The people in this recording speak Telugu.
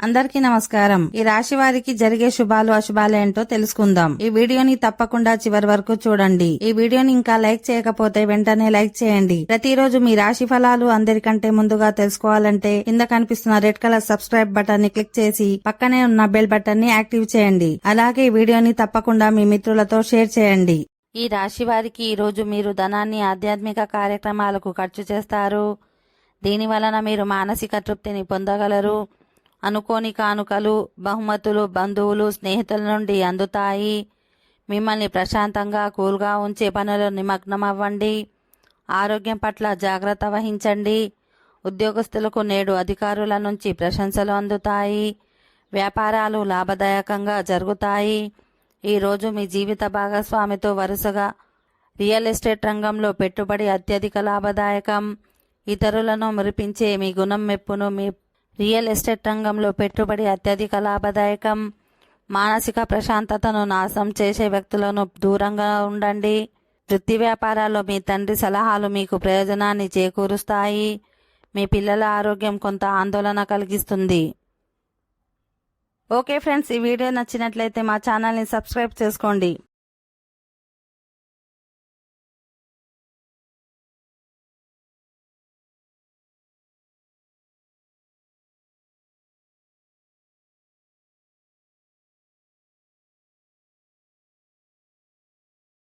అందరికీ నమస్కారం. ఈ రాశి వారికి జరిగే శుభాలు అశుభాలు ఏంటో తెలుసుకుందాం. ఈ వీడియోని తప్పకుండా చివరి వరకు చూడండి. ఈ వీడియోని ఇంకా లైక్ చేయకపోతే వెంటనే లైక్ చేయండి. ప్రతిరోజు మీ రాశి ఫలాలు అందరికంటే ముందుగా తెలుసుకోవాలంటే కింద కనిపిస్తున్న రెడ్ కలర్ సబ్స్క్రైబ్ బటన్ ని క్లిక్ చేసి పక్కనే ఉన్న బెల్ బటన్ ని యాక్టివ్ చేయండి. అలాగే ఈ వీడియోని తప్పకుండా మీ మిత్రులతో షేర్ చేయండి. ఈ రాశి వారికి ఈ రోజు మీరు ధనాన్ని ఆధ్యాత్మిక కార్యక్రమాలకు ఖర్చు చేస్తారు. దీని వలన మీరు మానసిక తృప్తిని పొందగలరు. అనుకోని కానుకలు, బహుమతులు బంధువులు, స్నేహితుల నుండి అందుతాయి. మిమ్మల్ని ప్రశాంతంగా కూల్గా ఉంచే పనులు నిమగ్నమవ్వండి. ఆరోగ్యం పట్ల జాగ్రత్త వహించండి. ఉద్యోగస్తులకు నేడు అధికారుల నుంచి ప్రశంసలు అందుతాయి. వ్యాపారాలు లాభదాయకంగా జరుగుతాయి. ఈరోజు మీ జీవిత భాగస్వామితో వరుసగా రియల్ ఎస్టేట్ రంగంలో పెట్టుబడి అత్యధిక లాభదాయకం. ఇతరులను మురిపించే మీ గుణం మెప్పును మీ రియల్ ఎస్టేట్ రంగంలో పెట్టుబడి అత్యధిక లాభదాయకం. మానసిక ప్రశాంతతను నాశనం చేసే వ్యక్తులను దూరంగా ఉండండి. వృత్తి వ్యాపారాల్లో మీ తండ్రి సలహాలు మీకు ప్రయోజనాన్ని చేకూరుస్తాయి. మీ పిల్లల ఆరోగ్యం కొంత ఆందోళన కలిగిస్తుంది. ఓకే ఫ్రెండ్స్, ఈ వీడియో నచ్చినట్లయితే మా ఛానల్ని సబ్స్క్రైబ్ చేసుకోండి.